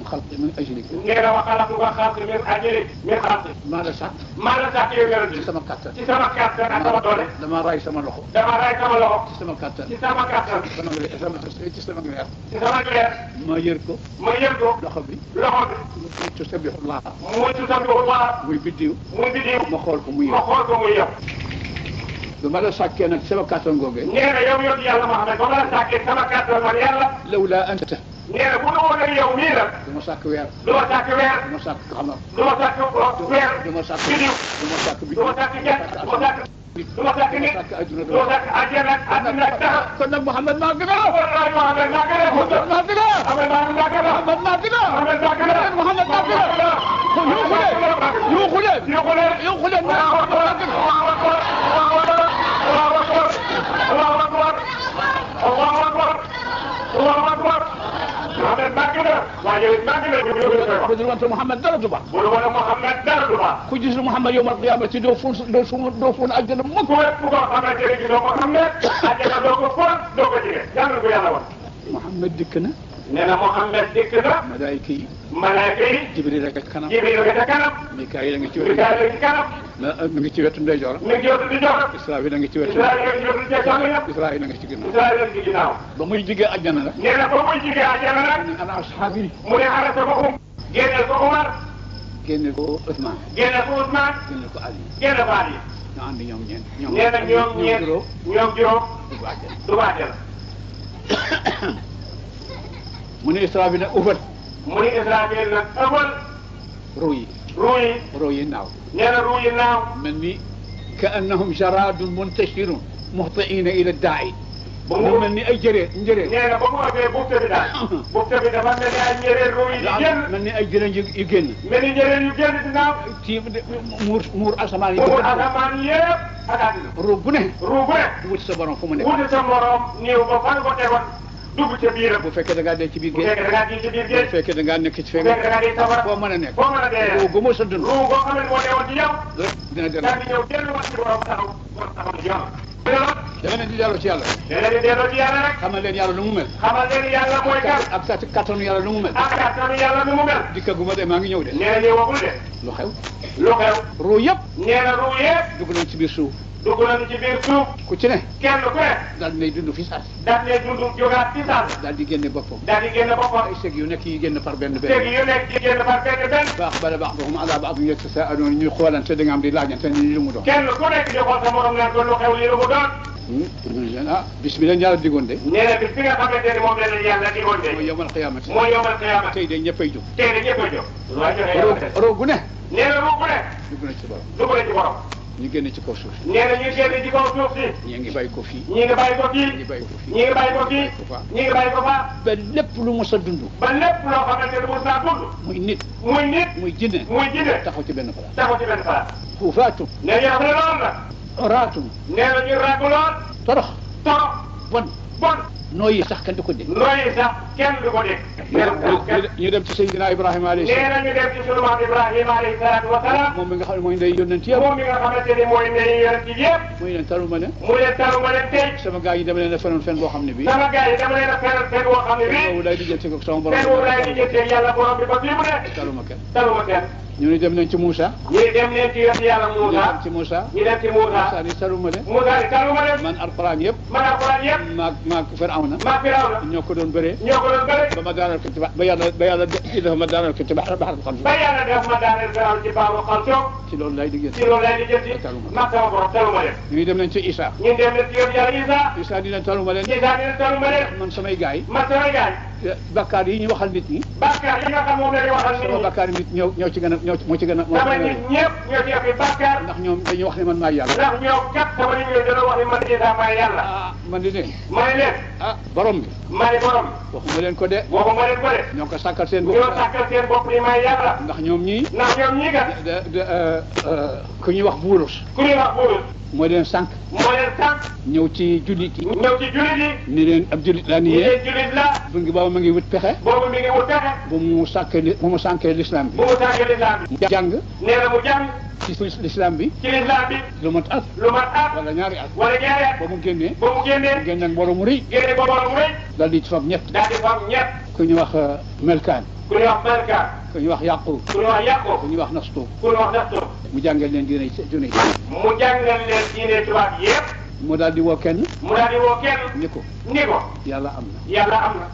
خلق من أجلك نينا وخلقك خلق من أجلك من خلقك ماذا ساق ماذا ساق يا ci sama kattan ci sama kattan ak sama doole dama ray sama loxo dama ray sama loxo ci sama kattan ci sama kattan ci sama leer ci sama leer ma yër ko ma yër ko loxo bi tusabbihullah muy tusabbihullah muy biddiw ma xool ko muy yow ba ma la sàkkee nag sama kattan googee nee na yow yow yàlla Muhammad ba ma la sàkkee sama kattan man yàlla lawla anta nee na bu nu woon ak yow nii la du ma sàkk weer du ma sàkk weer du ma sàkk xamar du ma sàkk weer du ma sàkk biddiw du ma sàkk du ma sàkk jant du ma sàkk du ma sàkk nit du ma sàkk àjjana àddina ak dara kon nag Mouhamed maa gën a wallahi Muhammad maa gën a Mouhamed maa gën a Muhammad maa gën a Mouhamed maa gën a Muhammad maa gën a Mouhamed maa gën a yuuxu leen yuuxu leen yuuxu leen Allahu akbar Allahu akbar Allahu akbar Allahu akbar Allahu akbar Allahu akbar Muhammad maa gën a waaye maa gën a bu dul wante Mouhamed dara du baax bu dul wante Muhammad dara du baax ku gis Mouhamed yawmal qiyaamati doo fóon àjjana mukk ku ko xamante ne gisoo ko xam ne àjjana doo ko fóon doo ko jege yàlla ko yàlla wax Mouhamed dikk na nee na Muhammad dikk na malaayika yi malaayika yi Jibril a nga ci kanam Jibril a nga ca kanam Mikaayil a nga ci wetu Mikaayil a nga ci kanam mi ngi ci wetu ndeyjoor mi ngi wetu ndeyjoor Israafil a nga ci wetu Israafil a nga ci wetu ndeyjoor Israafil a nga ci ginnaaw Israafil a nga ci ginnaaw ba muy jigee àjjana la nee na ba muy jigee àjjana nag ana ashaabi mu ne ana sama génneel ko Umar génne ko Ousmane génneel ko Ousmane génne ko Ali génne ko Ali ñu ànd ñoom ñeent nee na ñoom juróom dugg àjjana dugg àjjana mu ne Israafil nag ufal mu ne Israafil nag ëppal ruu yi naaw nee na ruu yi naaw mel ni ka annahum jaradun muntashirun muhtiina ila daa'i mu mel ni ay njëree nee na ba mu ëppee bufte bi daal bufte bi dafa mel ni ay njëree ruu yi di génn mel ni ay jëree yu génn mel ni njëree yu génn di naaw ci muur asamaan yi muur asamaan yëpp ak àddina ruu bu ne wut sa borom fu mu nekk wut sa morom néew ba fan ko tegoon dugg ca biiram bu fekkee da ngaa dee ci biir géej bu fekkee da ngaa dee ci biir géej bu fekkee da ngaa nekk ci bu fekkee da ngaa dee safara foo mën a nekk foo mën a dee ruu gu moo sa dund ruu goo xam ne moo newoon ci yow dina dellu daal di ñëw delluwaat ci borom taxaw ci yoon da nga leen di delloo ci yàlla da nga leen di delloo ci yàlla rek xamal leen yàlla nu mu mel xamal leen yàlla mooy kan ak sa kattanu yàlla nu mu mel ak kattanu yàlla nu mu mel dikkaguma de maa ngi ñëw de nee na ñëwagul de lu xew ruu yëpp nee na ruu yëpp dugg nañ ci biir suuf dugg nañu ci biir suuf ku ci ne kenn ku ne daal di lay dund fi saas daal di lay dund jógaat fi saas daal di génne boppam ay seg yu nekk yi génn par benn seg yu nekk yi génn par benn baax bala baax boobu ala baax bu yatasaaluun ñuy xoolante da nga am di laajante ni lu mu doon kenn ku nekk di xool sa morom naan ko lu xew lii lu mu doon ah bis bi leen yàlla digoon de nee na bis bi nga xamante ne moom la leen yàlla digoon de mooy yawmal qiyaamati tey de ñëppay jóg roo gu ne nee na roo gu ne dugg na ci borom ñu génn ci kaw suuf si nee na ñu génn ci kaw suuf si ñii ngi bàyyi ko fii ñii ngi bàyyi ko fii ñii ngi bàyyi ko fii ñii ngi bàyyi ko fii ñii ngi bàyyi ko faa ba lépp lu mos a dund ba lépp loo xamante ne mos naa dund muy nit muy jinne taxaw ci benn place xuufaatu nee ñu xam ne loolu la oraatu nee na ñu ràgg lool torox bon nooyi sax kenn du ko dégg ñu dem ci Seydina Ibrahima alayhi salaam nee na ñu dem ci sunu maam Ibrahima alayhi salaatu wa salaam moom mi nga xam ne mooy ndey yónnent yëpp moom mi nga xamante ni mooy ndey yónnent yëpp muy leen taruma leen tey sama gars yi dama leen a fenoon fen boo xam ne bii sama gars yi dama leen a fenoon fen boo xam ne bii boobu lay lijjanti ko sama borom fen boobu lay lijjanti yàlla borom bi ba fii mu ne taruma kenn ñu ne dem nañ ci Moussa ñu dem nañ ci yàlla Moussa ñu dem ci Moussa ni taruma leen man alquran yëpp maag Firawna ñoo ko doon bëree ba ma daanal ko ci ba yàlla dafa ma daanal ko ci baxal xam ci loolu lay liggéey maag sama borom taruma leen ñu dem nañ ci Isa ñu dem nañ ci yàlla Isa di leen taruma leen man samay gaay bakkaar yi ñu waxal nit ñi bakkaar yi nga xam moom la ñu waxal nit ñi sama bakkaar nit ñoo ci gën a moo ci gën a sama nit ñëpp ñoo ci ëpp bakkaar ndax ñoom dañuy wax ne man maay yàlla ndax ñoom kat sama nit ñi dana wax ne man Isa maay yàlla man di leen ma ne leen borom bi ma ne borom waxuma leen ko de ñoo ko sàkkal seen bopp ni maay yàlla ndax ñoom ñii kat ku ñuy wax buurus moo leen sànq ñëw ci jullit yi ni leen ab jullit laa ni yee bu ngi booba ma ngi wut pexe bu mu sànkee l'islam bi mu jàng ci l'islam bi lu mat at wala ñaari at ba mu génnee génne ak mbooloo mu rëy daal di fab ñett ku ñu wax melkaan ku ñuy wax Malka ku ñuy wax Yaqub ku ñuy wax Yaqub ku ñuy wax Nastuuf ku ñuy wax Nastuuf mu jàngal leen diine mu jàngal leen diine tubaab yépp mu daal di woo kenn mu daal di woo kenn ni ko yàlla am na yàlla am na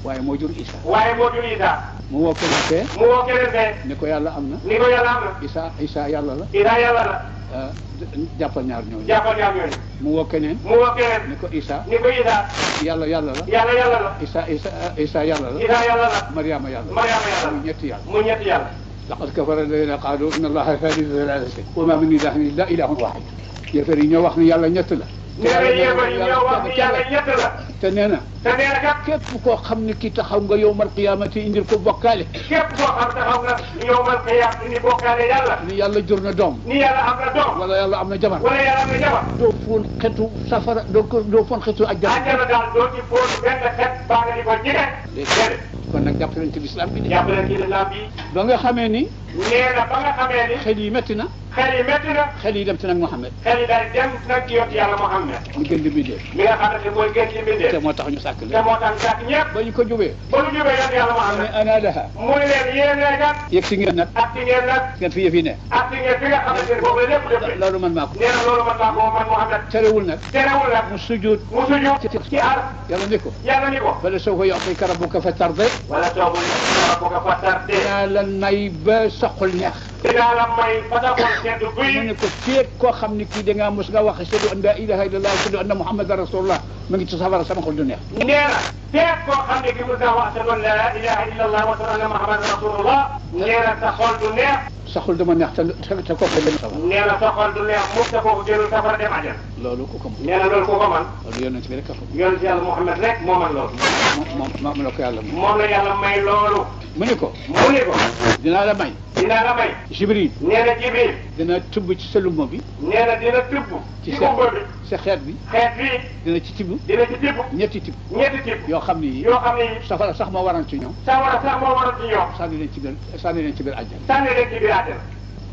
waaye moo jur Isa waaye moo jur Isa mu woo kenn fee mu woo keneen fee ni ko yàlla am na ni ko yàlla am na Isa yàlla la Isa yàlla la jàppal ñaar ñooñu mu woo keneen ni ko Isa yàlla la yàlla la Isa yàlla la Mariama yàlla mu ñetti yàlla laqad kafara alladina qaalu inna allaha thalithu thalathati wa ma min ilahin illa ilahun wahid yéefar yi ñoo wax ni yàlla ñett la te nee na képp koo xam ne kii taxaw nga yowmal qiyaamati indil ko bokkaale képp koo xam taxaw nga yowmal qiyaamati indi bokkaale yàlla ni yàlla jur na doom ni yàlla am na doom wala yàlla am na jabar doo foon xetu safara doo foon xetu àjjana daal doo ci foon benn xet baa nga di ko jige kon nag jàpp leen ci lislaam bi ba nga xamee ni nee na ba nga xamee ni xel yi métti na xel yi dem ci nag Muhammad xel yi daal dem nag ci yonent yàlla Muhammad mu gën di bindee mi nga xamante mooy gën di bindee te moo tax ñu sàkk leen te moo tax ñu sàkk ñëpp ba ñu ko jubee yonent yàlla Muhammad ana laha mu ne leen yéen kat yegg si ngeen nag ak si ngeen nag ngeen fi yëf yi ne ak si ngeen fi nga xamante ne boobu la lépp def loolu man maa ko nee na loolu man maa ko man Muhammad terewul nag mu sujud ci yàlla ni ko wala sawfa yu'tika rabbuka fatarda wala sawfa yu'tika rabbuka fatarda dinaa la may ba sa xol neex dinaa la may ba sa xol seddu guy mu ne ko féet koo xam ne kii da ngaa mos nga wax ashhadu an la ilaha illallah ashhadu anna muhammadan rasulullah ma ngi ci safara sama xol du neex nee na féet koo xam ne kii mos nga wax ashhadu an la ilaha illallah wa ashhadu anna muhammadan rasulullah nee na sa xol du neex sa xol dama neex te kooku dem safara nee na sa xol du neex mukk te kooku jëlul safara dem àjjana loolu ku ko mën nee na loolu ku ko mën loolu yonent bi rek a ko yonent yàlla Muhammad rek moo mën loolu moom la ko yàlla may moom la yàlla may loolu mu ne ko dinaa la may Jibril nee na Jibril dina tubb ci sa lumba bi nee na dina tubb ci lumba bi sa xeet bi dina ci tibb ñetti tibb yoo xam ni safara sax moo waroon ci ñoom sànni leen ci biir àjjana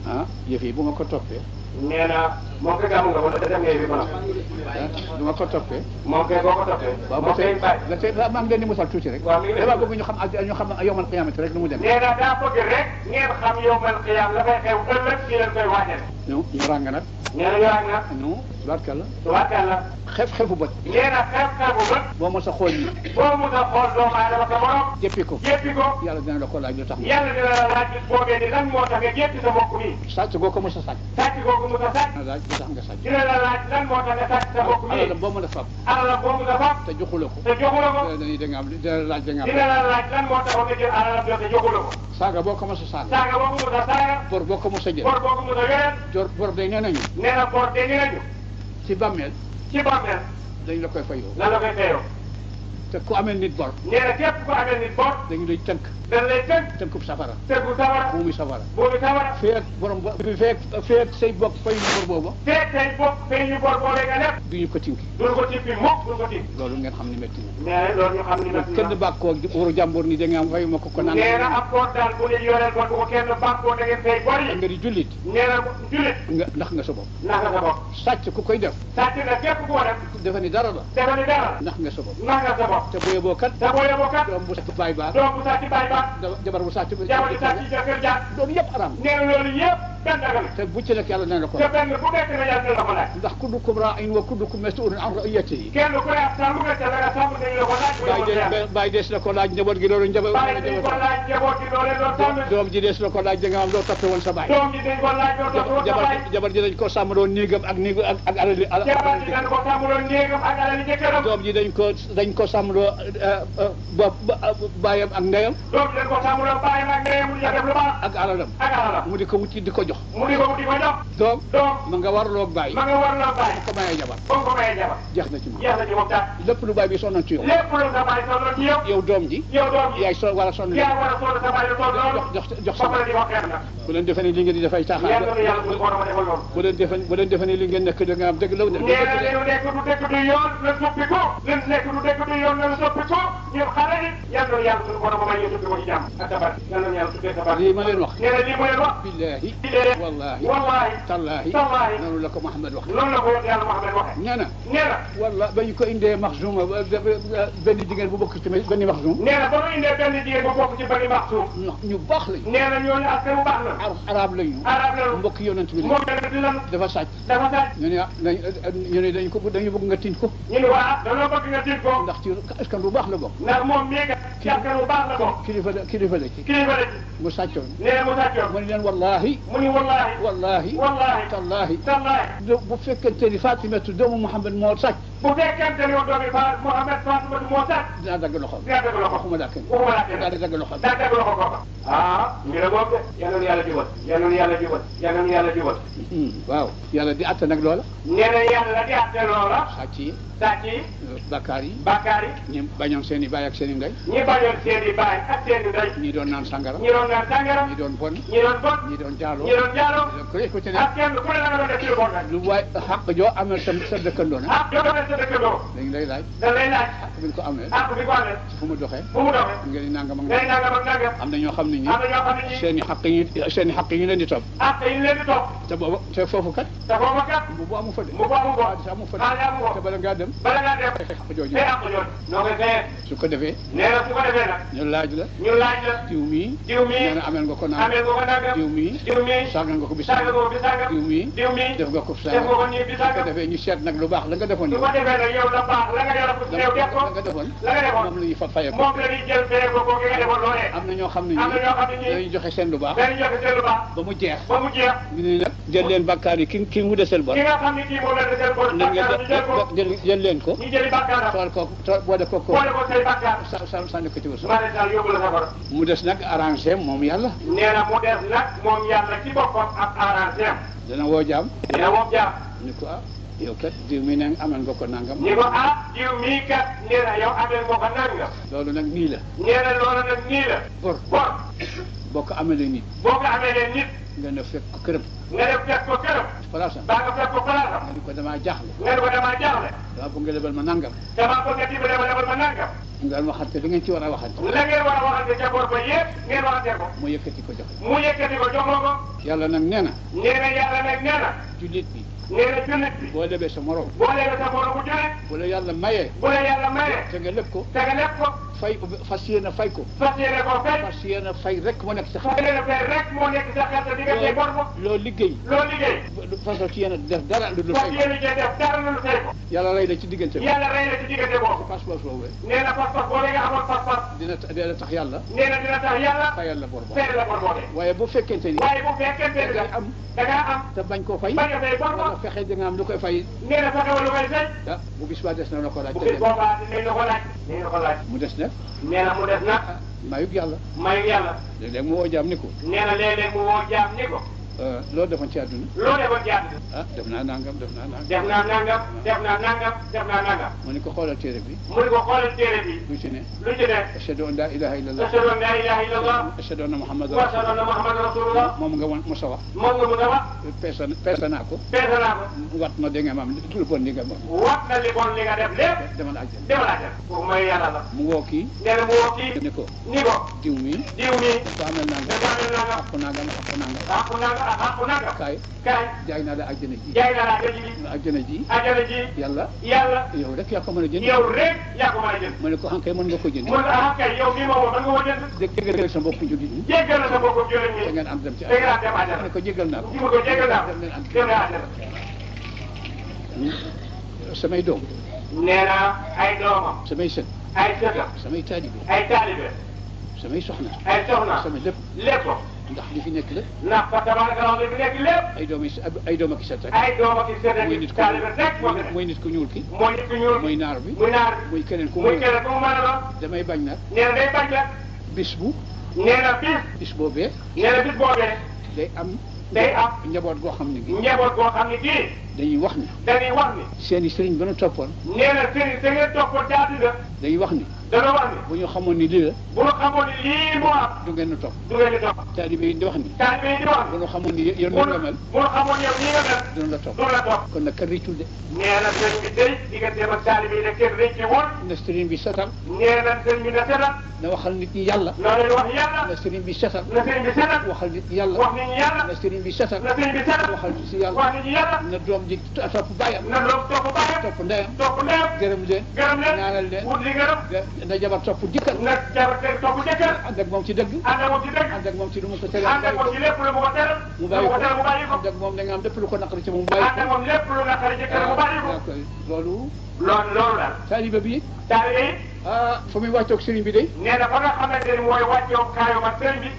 ah yëf yi bu ma ko toppee nee na moom kay gàmm nga ba dem ngay bi ba du ma ko toppee moom kay boo ko toppee waaw ba tey maa ngi leen di musal tuuti rek dama bëgg ñu xam yowmal qiyaamati rek nu mu dem nee na daa bëgg rek ngeen xam yowmal qiyaam la fay xew ëllëg fii leen koy waajal ñu ràng nag nee na ñu ràng nag ñu tubaarkàlla xefu bët nee na xefu bët boo mos a xool ni boo mos a xool doomu aadama sa morom jéppi ko yàlla dina la ko laaj lu tax yàlla dina la laaj bis boobee ni lan moo tax nga jéppi sa mbokk mi sàcc goo ko mos a sàcc laaj lu tax nga sàcc dina la laaj lan moo tax nga sàcc sa mbokk mi alalam boo mën a fab te joxula ko dina la laaj lan moo tax nga jël alalam te joxula ko saaga boo ko mos a saaga bor boo ko mos a jël bor day nee nañu ci bàmmeel dañ la koy fayoo te ku amee nit bor nee na képp ku amee nit bor dañu lay tënk tënkub safara buumi safara feek borom feek say bokk fay ñu bor booba nga def duñu ko tinki loolu ngeen xam ni métti na loolu ñu xam ni métti na kenn bàkkoo waru jàmbur ni da nga am fay ma ko naan nee na ab bor daal bu ne yoreel bor bu ko kenn bàkkoo da ngeen fay bor yi nga di jullit nee na jullit ndax nga sa bopp sàcc ku koy def sàcc na képp ku ko def defe ni dara la ndax nga sa bopp te bu yeboo kat doom bu sàcc baay baax jabar bu sàcc jëkkër jaar loolu yëpp araam nee na loolu yëpp benn dagal te bu ci nekk yàlla na la ko te benn bu nekk na yàlla na la ko laaj ndax kullukum raa'in wa kullukum mas'uulun an ra'iyyatihi kenn ku ne ab sàmm nga ca la nga sàmm dañ la ko laaj bàyyi dees la ko laaj njaboot gi loolu doom ji dees la ko laaj da nga am loo toppe woon sa baay jabar ji dañ ko sàmm doon néegam ak alali doom ji dañ ko sàmm doon baayam ak ndeyam ak alalam mu di ko wuti di ko jox doom ma nga warloo bàyyi ko mayee jabar jeex na ci moom lépp lu bàyyi bi sonnoon ci yow yow doom ji yaay war a sonn jox sa bu leen defee ni li ngeen di dafay caaxaan bu leen defee ni li ngeen nekk da nga am dëgg la nekk du yoon la soppi ko nekk du dëgg du yoon la soppi ko ñu xale yi yàlla yàlla suñu borom may ñu soppi ko ci jàmm ak tabar yàlla yàlla tuddee tabar lii ma leen wax nee na lii ma leen wax billahi wallahi tallahi noonu la ko Muhammad wax noonu la ko yàlla Muhammad waxee nee na nee na walla ba ñu ko indee Maxsum benn jigéen bu bokk ci benn Maxsum. nee na ba mu indee benn jigéen bu bokk ci benn Maxsum. ñu baax lañu. nee na ñooñu askan bu baax la. arab lañu. arab lañu mbokk yonent bi mbokk yonent bi lañu. dafa sàcc. dafa sàcc. ñu ne dañu bëgg nga tin ko. ñu ne waa dañoo bëgg nga tin ko. ndax ci askan bu baax la bokk. ndax moom mii kat ci askan bu baax la bokk. kilifa la ci. kilifa la ci. mu sàccoon. nee na mu sàccoon. mu ne leen wallaahi. mu ni wallaahi. wallaahi. wallaahi. tallaahi. tallaahi. bu fekkente ni Fatimatu doomu Muhammad moo sàcc. bu fekkente ni doomi Muhammad Fatimatu moo sàcc. dinaa dagg loxoom. dinaa dagg loxoom. waxuma laa kenn. waxuma laa kenn. daal di dagg loxoom. daa dagg loxo kooka. ah ñu ne boobu de. yal na yàlla jubal. yal na yàlla jubal. yal na yàlla jubal. waaw yàlla di àtte nag loola. nee na yàlla di àtte loola. sàcc yi. sàcc yi. bakkaar yi. bakkaar yi. ñi bañoon seen i baay ak seen i ndey. ñi bañoon seen i baay ak seen i ndey. ñi doon naan sangara. ñi doon naan sangara. ñi doon bon. ñi doon bon. ñi doon jaaloo. ñi doon jaaloo. ku ci ne. ak kenn ku ne la nga doon def ci lu bon nag. lu waay xaq joo amee sa dëkkandoo nag. ah joo amee sa dëkkandoo. dañ lay laaj. da lay laaj. xaq bi ko amee. xaq bi ko amee. fu mu doxee. fu mu doxee. ngeen di nangam ak ngay nangam ak nangam. am na ñoo xam ne ñi. am na ñoo xam ne ñi. seen i xaq yi leen di topp. ak yi ñu leen di topp. te foofu kat. te foofu kat. bu amu fa de. bu amu fa. amu fa de. amu fa. te bala ngaa dem. bala ngaa dem. xaq jooju. day àq jooju. noo koy fayee. su ko defee. nee na su ko defee nag. ñu laaj la. ñu laaj la. diw mii. diw mii. nee na amel nga ko naan. amel nga ko nangam. diw mii. diw mii. sàggal nga ko bis. sàggal nga ko bis sàngam. diw mii. diw mii. def nga ko def nga ko nii bis su ko sàngam. defee ñu seet nag lu baax la nga defoon. su ko defee nag yow la baax la nga yor ko néew def ko. la nga defoon. la nga defoon moom la ñuy fa fayee ko. moom la ñuy jël fayee ko kooku nga defoon loolee. am na ñoo xam ne am na ñoo xam ne ñii. dañuy joxe seen lu baax. dañuy joxe seen lu baax. ba mu jeex. ba mu jeex. ñu ne nag jël leen bakkaar yi ki mu desel bon. ki nga xam ne kii moom la desel bon. nañ bakkaar ñu jël ko. jël leen ko. ñu jëli bakkaaram. tool ko boole ko ko. boole ko say bakkaar. sànni ko ci wërsëg. maa daal yóbbu la safara. mu des nag arrangé moom yàlla. nee na mu des nag moom yàlla ci boppam ak arrangé am. dana woo jaam. dina moom jaam. ni ko yow kat diw mi ne amal nga ko nangam. ni ko diw mii kat nee na yow amel nga ko nangam. loolu nag nii la. nee na loolu nag nii la. bor boo ko amalee nit. boo ko amalee nit. nga ne fekk ko këram. nga def fekk ko këram. palaasam. baa nga fekk ko palaasam. nga ni ko damaa jaaxle. nga ni ko damaa jaaxle. damaa bëgg nga lebal ma nangam. damaa bëgg nga dimbale ma lebal ma nangam. ngeen waxante li ngeen ci war a waxante. la ngeen war a waxante ca bor ba yëpp ngeen waxante ko. mu yëkkati ko joxe. mu yëkkati ko jox ko. yàlla nag nee na. nee na yàlla nag nee na. jullit bi. nee na jullit bi. boo lebee sa morom. boo lebee sa morom bu jullit. bu la yàlla mayee. bu la yàlla mayee. te nga leb ko. te nga leb ko. fay fas yéene fay ko. fas yéene ko fay. fas yéene fay rek moo nekk sa fas yéene fay rek moo nekk sa xel te di nga fay bor ba. loo liggéey. loo liggéey. fasoo ci yéene def dara lu dul fay fas yéene cee def dara lu dul fay ko. yàlla rey la ci diggante bi. yàlla rey la ci diggante boobu. pas-pas boobu. nee na pas-pas boobu nga amoon pas-pas. dina tax yàlla. nee na dina tax yàlla. fayal la bor ba. fayal la bor boobee. waaye bu fekkente ni. waaye bu fekkente ni am. da ngaa am. te bañ koo fay. bañ a fay bor ba. wala fexe da nga am lu koy fay. nee na fexe wala lu koy fay. bu bis ba des na la ko laaj. bu bis boobaa dinañ la ko laaj. dinañ la ko laaj. mu des nag. nee na mu des nag. mayug yàlla. mayug yàlla. léeg-léeg mu woo jaam ni ko. nee na léeg-léeg mu woo jaam ni ko. loo defoon ci àdduna. loo defoon ci àdduna. def naa nangam def naa nangam. def naa nangam def naa nangam def naa nangam. mu ni ko xoolal téere bi. mu ni ko xoolal téere bi. lu ci ne. lu ci ne. ashhadu an laa ilaaha illallah. ashhadu an laa ilaaha illallah. ashhadu anna muhammadan wa ashhadu anna muhammadan rasulullah. moom nga woon Moussa wax. moom nga mën a wax. peese naa ko. peese naa ko. wat na di nga am lu bon li nga moom. wat na li bon li nga def lépp. demal àjjana. demal àjjana. kooku mooy yàlla la. mu woo kii. nee na mu woo kii. ni ko. ni ko. diw mii. diw mii. dafa amel nangam. dafa amel nangam. àqu nangam àqu nangam. àqu nangam ak àqu nangam. kaay. kaay. jaay naa la àjjana ji. jaay naa la àjjana ji. àjjana ji. àjjana ji. yàlla. yàlla. yow rek yaa ko mën a jënd. yow rek yaa ko mën a jënd. ma ne ko xam kay mën nga ko jënd. mën nga kay yow mii moom mën nga ko jënd. jéggal sa mbokku jullit ñi. jéggal na sa mbokku jullit ñi. da ngeen am dem ci da ngeen am dem àjjana. ma ne ko jéggal naa ko. ji ma ko jéggal naa ko. dem leen dem leen àjjana. samay doom. nee na ay doomam. samay sët. ay sëtam. samay taalibe. ay taalibe. samay soxna. ay soxna. samay lépp. lépp. ndax li fi nekk lépp. ndax fa tabaaraka li fi nekk lépp. ay doom ak i sët rek. ay doom ak i sët rek. muy nit ku taalibe rek moo fi nekk. muy nit ku ñuul ki. mooy nit ku ñuul ki. muy naar bi. muy naar bi. muy keneen ku muy keneen ku mu mën a doon. damay bañ nag. nee na day bañ nag. bis bu. nee na bis boobee. nee na bis boobee. day am. njaboot goo xam ne gi. njaboot goo xam ne kii. dañuy wax ni. dañuy wax ni. seen i sëriñ ba nu toppoon. nee na sëriñ sa ngeen toppoon ci àddina. dañuy wax ni. dana wax ni bu ñu xamoon ni lii la bu ñu xamoon ni lii moo am du ngeen ñu topp du ngeen di topp taalibe yi di wax ni taalibe yi di wax bu ñu xamoon ni yow ni nga mel bu ñu xamoon yow nii nga mel duñu la topp du la topp kon nag kër rëccul de nee na sëñ bi tey digganteem ak taalibe yi ne kenn rëcce woon na sëriñ bi setal nee na sëñ bi na setal na waxal nit ñi yàlla na leen wax yàlla na sëriñ bi setal na sëñ bi setal waxal nit ñi yàlla wax nit ñi yàlla na sëriñ bi setal na sëñ bi setal waxal nit ñi yàlla wax nit ñi yàlla na doom ji topp bàyyam na doom topp bàyyam topp ndeyam topp ndeyam gërëm leen gërëm leen ñaanal leen wut li gërëm na jabar topp jëkkër na jabar topp jëkkër ànd ak moom ci dëgg ànd ak moom ci dëgg ànd ak moom ci lu mu ko tere ànd ak moom ci lépp lu mu ko tere mu bàyyi ko mu bàyyi ko ànd ak moom da nga am lépp lu ko naqari ci moom mu bàyyi ànd ak moom lépp lu naqari jëkkër mu bàyyi ko loolu loolu daal taalibe bi taalibe yi fa muy wàccoog sëriñ bi de nee na ba nga xamante ni mooy wàccoo kaayu ma sëriñ bi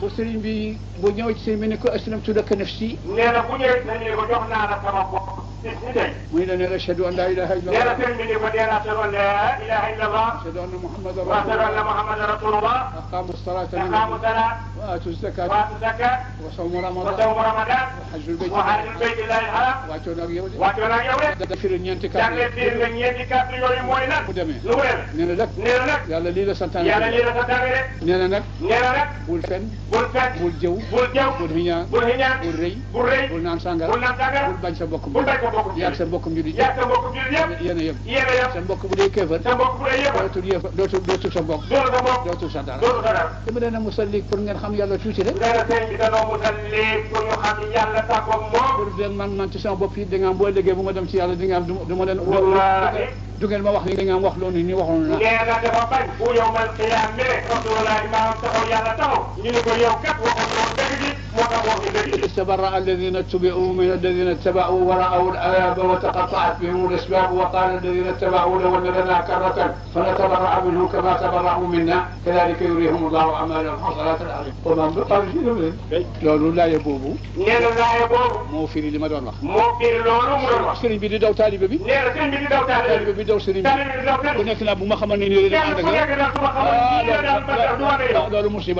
bu sëriñ bi bu ñëwee ci sëriñ bi ne ko aslamtu laka nafsi nee na bu ñëwee nañu ko jox naa la sama bopp ni tey muy la ne ashhadu an la ilaha illa nee na allah sëriñ bi ni ko nee na ashhadu an la ilaha illa allah ashhadu anna muhammadan wa ashhadu anna muhammadan rasulullah aqamu salata aqamu salat wa atu zakat wa atu zakat wa sawmu wa ramadan sawmu ramadan wa hajjul bayt wa hajjul baytillahi al-haram wàccoo nag yow de wàccoo nag yow de da firi ñeenti jàngee fiir nga ñeenti kàddu yooyu mooy lan mu demee lu mu demee nee na nag nee na nag yàlla lii la santaane yàlla lii la santaane de nee na nag nee na nag bul fen bul fen bul jëw bul jëw bul hiñaan bul hiñaan bul rëy bul rëy bul naan sàngara bul naan sàngara bul bañ sa mbokkum bul bañ sa mbokkum yaag sa mbokkum jullit yaa sa mbokkum jullit yëpp yéen a yem yéen a yem sa mbokk bu dee kéefar sa mbokk bu dee yëpp dootul sa mbokk dootul sa mbokk dootul sa dara dootul sa dara dama leen a musalli pour ngeen xam yàlla tuuti rek nee na sëñ bi danoo musal lii pour ñu xam ni yàlla tàggoog moom pour leen man ci sama bopp yi da nga am boo liggéey bu ma dem ci yàlla di nga am du ma leen wallaahi du ngeen ma wax ni da nga am wax loolu ni waxoon na nee na dafa bañ bu yow mal xiyaam mi rek rasulullahi maam taxaw yàlla taxaw ñu ni ko yow kat waxoon loolu dëgg gi moo tax wax ñu dëgg gi استبرأ الذين اتبعوا من الذين اتبعوا ورأوا العذاب وتقطعت بهم الأسباب وقال الذين اتبعوا لو أن لنا كرة فنتبرأ منهم كما تبرأوا منا كذلك يريهم الله أعمالهم حصلات العظيم ومن بقى loolu laaye boobu nee na laaye boobu moo firi li ma doon wax moo firi loolu mu doon wax sëriñ bi di daw taalibe bi nee na sëriñ bi di daw taalibe bi daw sëriñ bi di daw ku nekk naa bu ma xamoon ne nii la ànd ak loolu musiba